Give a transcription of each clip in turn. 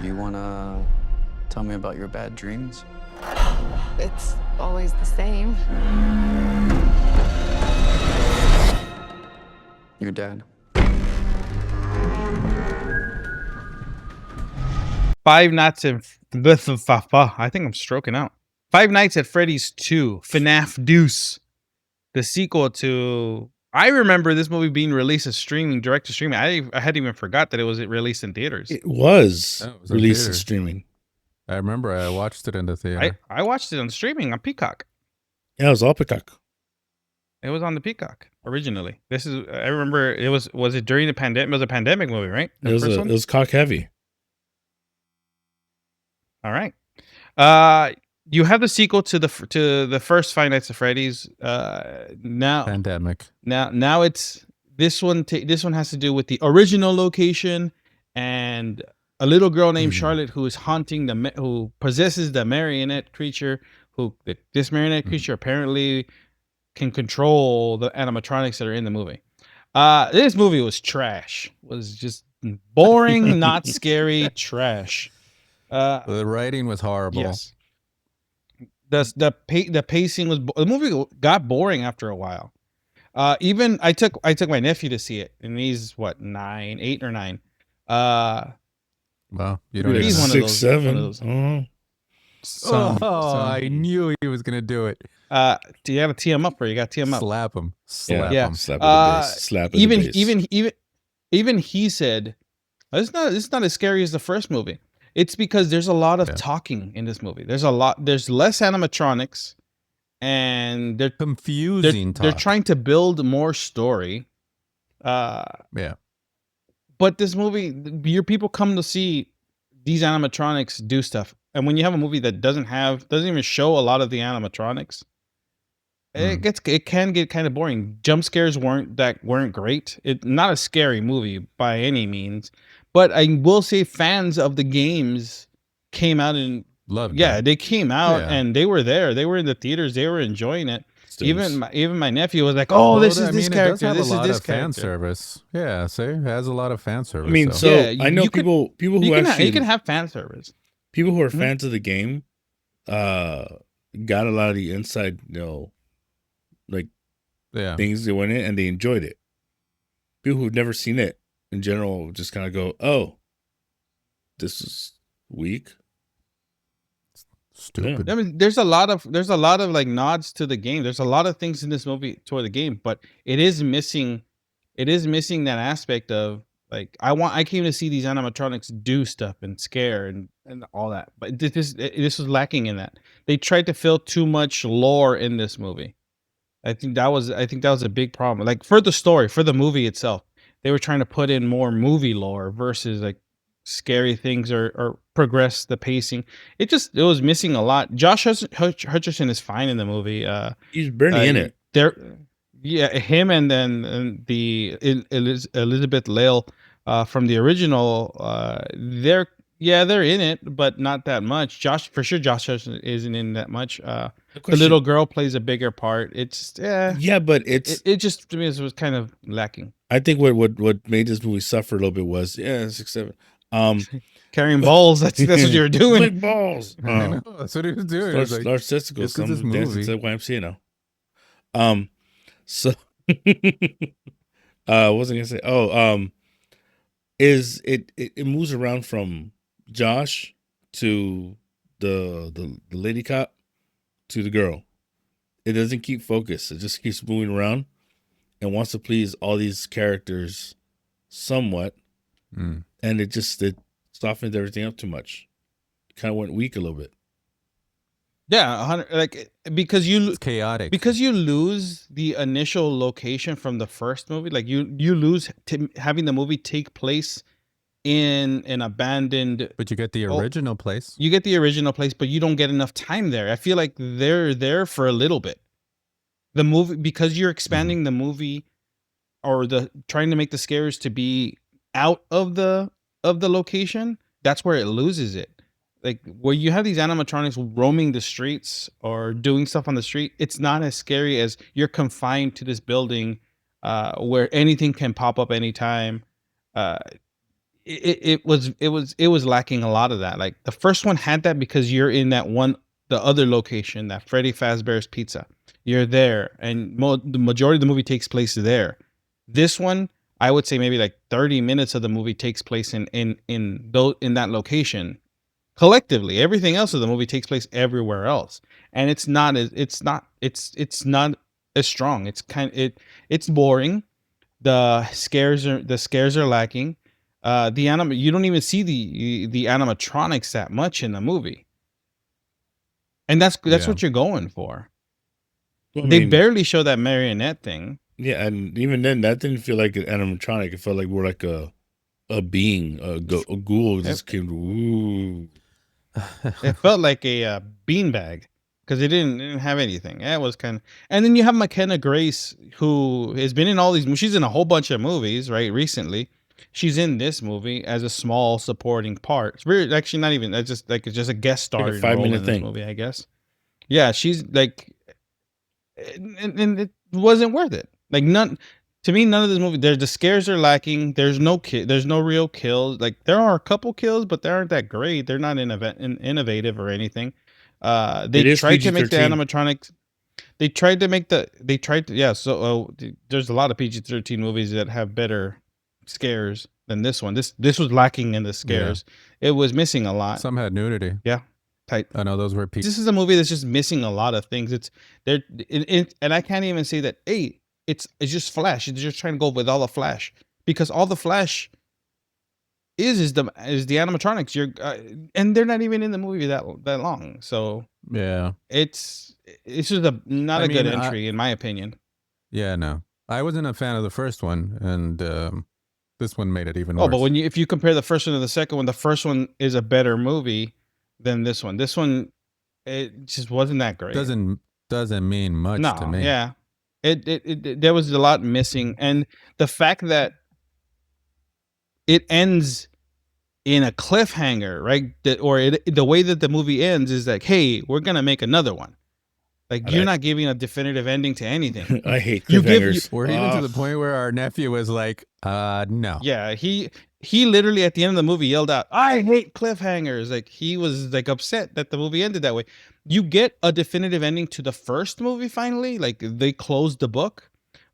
You wanna tell me about your bad dreams? It's always the same. Your dad. Five Nights at I think I'm stroking out. Five Nights at Freddy's 2, FNAF Deuce, the sequel to. I remember this movie being released as streaming, direct to streaming. I hadn't even forgot that it was released in theaters. It was Oh, it was in released in theaters. streaming. I remember I watched it in the theater. I watched it on streaming on Peacock. Yeah, it was all Peacock. It was on the Peacock originally. This is. I remember it was. Was it during the pandemic? It was a pandemic movie, right? The first one? It was cock heavy. All right. You have the sequel to the first Five Nights at Freddy's. Now Pandemic. Now it's this one. This one has to do with the original location and a little girl named Charlotte who is haunting who possesses the marionette creature. This marionette creature apparently can control the animatronics that are in the movie. This movie was trash. Was just boring, not scary, trash. The writing was horrible. Yes. The pacing was the movie got boring after a while. Even I took my nephew to see it, and he's what 8 or 9. Well, you don't. He's Even one of those. 6, 7. One of those. I knew he was gonna do it. Do you have to tee him up, or you got to tee him up? Slap him. Slap Yeah. him. Slap at the base. Slap at the base. Even he said it's not as scary as the first movie. It's because there's a lot of talking in this movie. There's less animatronics, and they're confusing. They're trying to build more story. Yeah. But this movie, your people come to see these animatronics do stuff, and when you have a movie that doesn't even show a lot of the animatronics, it can get kind of boring. Jump scares weren't great. Not a scary movie by any means. But I will say fans of the games came out and loved it. Yeah, it. they came out and they were there. They were in the theaters. They were enjoying it. Even my nephew was like, "Oh, this is this character. This is this fan character." service. Yeah, see, it has a lot of fan service. I mean, I know people who actually you can have fan service. People who are fans of the game, got a lot of the inside, things that went in, and they enjoyed it. People who've never seen it in general just kind of go, "Oh, this is weak, stupid." I mean, there's a lot of like nods to the game. There's a lot of things in this movie toward the game, but it is missing that aspect of like I came to see these animatronics do stuff and scare and all that. But this was lacking in that. They tried to fill too much lore in this movie. I think that was a big problem. Like for the story, for the movie itself, they were trying to put in more movie lore versus like scary things or progress the pacing. It was missing a lot. Josh Hutcherson is fine in the movie. He's barely in it. Him and then the Elizabeth Lale from the original. They're in it, but not that much. Josh Hutcherson isn't in that much. The little girl plays a bigger part. It's but it just to me it was kind of lacking. I think what made this movie suffer a little bit was 6, 7. Carrying balls. That's what you were doing. Big balls. That's what he was doing. Large testicles. Some dancing to YMCA now. So what was I gonna say? Is it moves around from Josh to the lady cop to the girl. It doesn't keep focus. It just keeps moving around and wants to please all these characters somewhat. And it softened everything up too much. Kind of went weak a little bit. Yeah, because it's chaotic. Because you lose the initial location from the first movie. Like you lose having the movie take place in an abandoned. But you get the original place. You get the original place, but you don't get enough time there. I feel like they're there for a little bit. The movie, because you're expanding the movie, or trying to make the scares to be out of the location. That's where it loses it. Like where you have these animatronics roaming the streets or doing stuff on the street, it's not as scary as you're confined to this building where anything can pop up anytime. it was lacking a lot of that. Like the first one had that because you're in the other location, that Freddy Fazbear's Pizza. You're there, and the majority of the movie takes place there. This one, I would say maybe like 30 minutes of the movie takes place in that location. Collectively, everything else of the movie takes place everywhere else, and it's not as strong. It's boring. The scares are lacking. You don't even see the animatronics that much in the movie, and that's Yeah. what you're going for. Well, I They mean, barely show that marionette thing. yeah, and even then, that didn't feel like an animatronic. It felt like more like a being, a ghoul just came. Ooh, It felt like a beanbag because it didn't have anything. Yeah, it was kind of. And then you have McKenna Grace, who has been in all these. She's in a whole bunch of movies, right? Recently, she's in this movie as a small supporting part. It's really actually not even. That's just like it's just a guest star like a role 5-minute in this thing. movie, I guess. Yeah, she's like, and it wasn't worth it. Like none. To me, none of this movie. The scares are lacking. There's no There's no real kills. Like there are a couple kills, but they aren't that great. They're not innovative or anything. They It is tried to make the PG-13. animatronics. They tried to make the. They tried to. Yeah. So there's a lot of PG-13 movies that have better scares than this one. This was lacking in the scares. It was missing a lot. Some had nudity. Yeah. Tight. I know those were This is a movie that's just missing a lot of things. It's there, and I can't even say that. Hey, it's just Flash. It's just trying to go with all the Flash because all the Flash is the animatronics. And they're not even in the movie that long. So Yeah. it's just not I a good mean, entry in my opinion. Yeah, no. I wasn't a fan of the first one, and this one made it even Oh, worse. but if you compare the first one to the second one, the first one is a better movie than this one. This one, it just wasn't that great. doesn't mean much to me. Yeah. There was a lot missing, and the fact that it ends in a cliffhanger, right? The way that the movie ends is like, hey, we're gonna make another one. Like you're not giving a definitive ending to anything. I hate You give- cliffhangers. We're even to the point where our nephew was like, no. Yeah, he literally at the end of the movie yelled out, "I hate cliffhangers!" Like he was like upset that the movie ended that way. You get a definitive ending to the first movie finally, like they closed the book.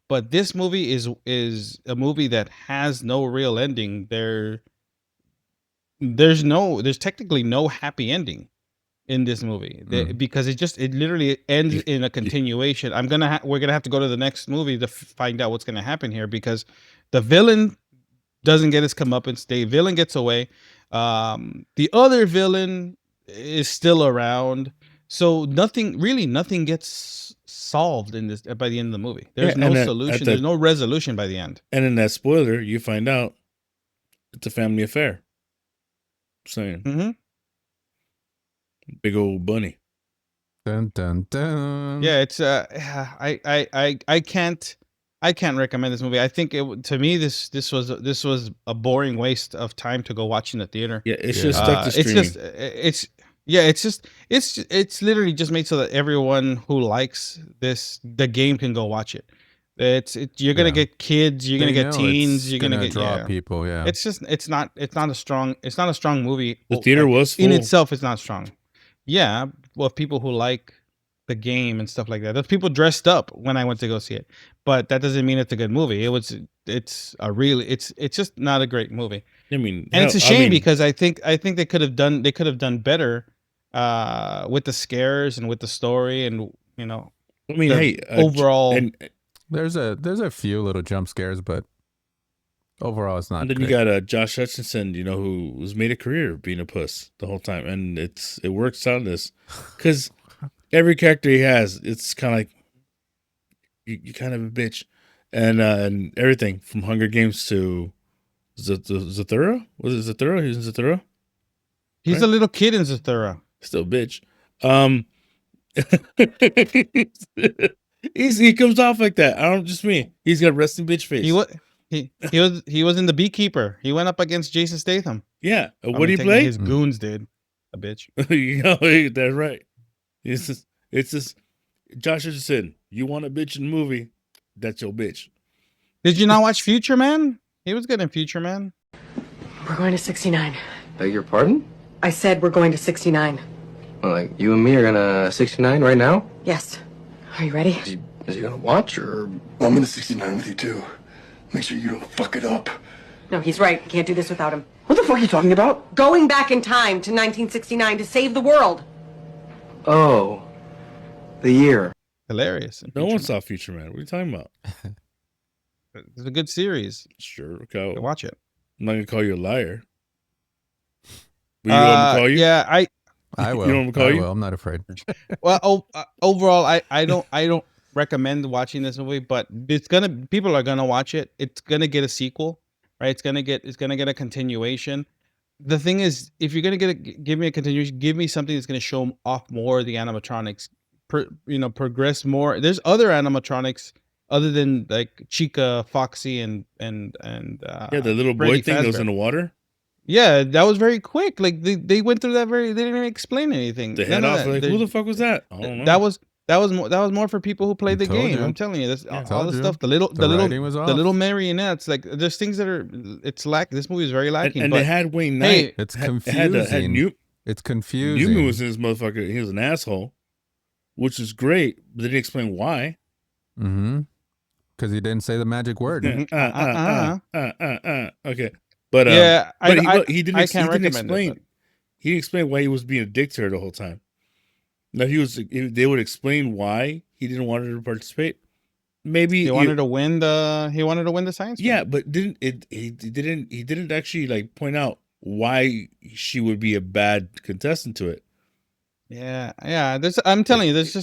But this movie is a movie that has no real ending. There's technically no happy ending in this movie because it literally ends in a continuation. We're gonna have to go to the next movie to find out what's gonna happen here because the villain doesn't get his comeuppance. The villain gets away. The other villain is still around. So nothing gets solved in this by the end of the movie. There's no solution. There's no resolution by the end. And in that spoiler, you find out it's a family affair. Saying big old bunny. Dun dun dun. Yeah, it's I can't recommend this movie. I think to me this was a boring waste of time to go watch in the theater. Yeah, it's just stuck to streaming. It's literally just made so that everyone who likes the game can go watch it. You're gonna get kids, you're gonna get teens, you're gonna get draw people. Yeah, it's not a strong movie. The theater was full. In itself. It's not strong. Yeah, well, people who like the game and stuff like that. Those people dressed up when I went to go see it, but that doesn't mean it's a good movie. It's just not a great movie. I mean, and it's a shame because I think they could have done better with the scares and with the story and I mean, overall. And there's a few little jump scares, but overall it's not. And then great. you got Josh Hutcherson, who has made a career being a puss the whole time, and it works on this because every character he has, it's kind of like you kind of a bitch, and everything from Hunger Games to Zathura. Was it Zathura? He's in Zathura. He's right? a little kid in Zathura. Still bitch. He comes off like that. I don't just me. He's got resting bitch face. He was in The Beekeeper. He went up against Jason Statham. Yeah. What do you play? His goons did. A bitch. That's right. It's just Josh Hutcherson. You want a bitch in the movie? That's your bitch. Did you not watch Future Man? He was good in Future Man. We're going to 69. Beg your pardon? I said we're going to 69. Well, like, you and me are gonna 69 right now? Yes. Are you ready? Is he gonna watch, or? I'm gonna 69 with you, too. Make sure you don't fuck it up. No, he's right. We can't do this without him. What the fuck are you talking about? Going back in time to 1969 to save the world. Oh. The year. Hilarious. No one saw Future Man. What are you talking about? It's a good series. Sure, okay. Go watch it. I'm not gonna call you a liar. But you know what I'm gonna call you? Yeah, I will. You know what I'm gonna call you? will. I'm not afraid. well, overall, I don't recommend watching this movie, but people are gonna watch it. It's gonna get a sequel, right? It's gonna get a continuation. The thing is, if you're gonna give me a continuation, give me something that's gonna show off more of the animatronics, progress more. There's other animatronics other than like Chica, Foxy, and Yeah, the little boy Freddy thing that was Fazbear. in the water. Yeah, that was very quick. Like they went through that they didn't even explain anything. The None head of off. that. Like, who the fuck was that? I don't know. That was more for people who played the Told game. you. I'm telling you, this all told the you. stuff, the writing was off. little marionettes. Like there's things that are it's lack. This movie is very lacking. and but they had Wayne Knight. hey, It's Had confusing. It's confusing. Newman was in this motherfucker. He was an asshole, which is great, but they didn't explain why. Mm-hmm. Because he didn't say the magic word. Okay, but yeah, but he didn't. I He can't didn't recommend explain. it. He didn't explain why he was being a dick to her the whole time. Now they would explain why he didn't want her to participate. Maybe He wanted to win the science. Yeah, but he didn't actually like point out why she would be a bad contestant to it. Yeah. I'm telling you, this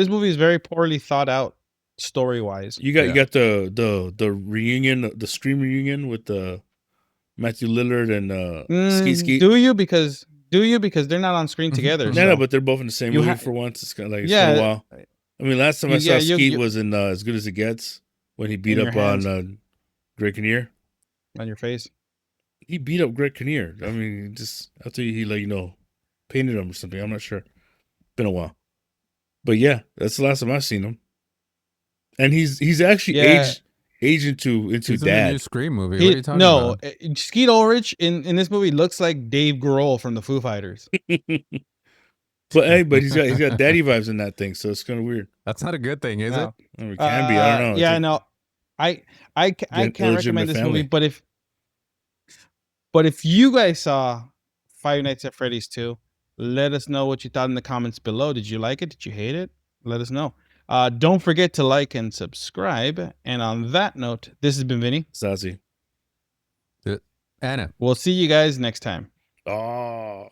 movie is very poorly thought out story wise. You got the reunion, the Scream reunion with the Matthew Lillard and Skeet. Do you because they're not on screen together? No, but they're both in the same movie for once. It's kind of like it's been a while. I mean, last time I saw Skeet was in As Good as It Gets when he beat up on Greg Kinnear. On your face. He beat up Greg Kinnear. I mean, just after he painted him or something. I'm not sure. Been a while, but yeah, that's the last time I've seen him. And he's actually aged into He's in the dad. new Scream movie. What are you talking about? Skeet Ulrich in this movie looks like Dave Grohl from the Foo Fighters. But he's got daddy vibes in that thing, so it's kind of weird. That's not a good thing, is it? I mean, it can be. I don't know. Yeah, no, I can't recommend this movie. But if you guys saw Five Nights at Freddy's 2, let us know what you thought in the comments below. Did you like it? Did you hate it? Let us know. Don't forget to like and subscribe. And on that note, this has been Vinny. Sassy. Anna. We'll see you guys next time. Oh.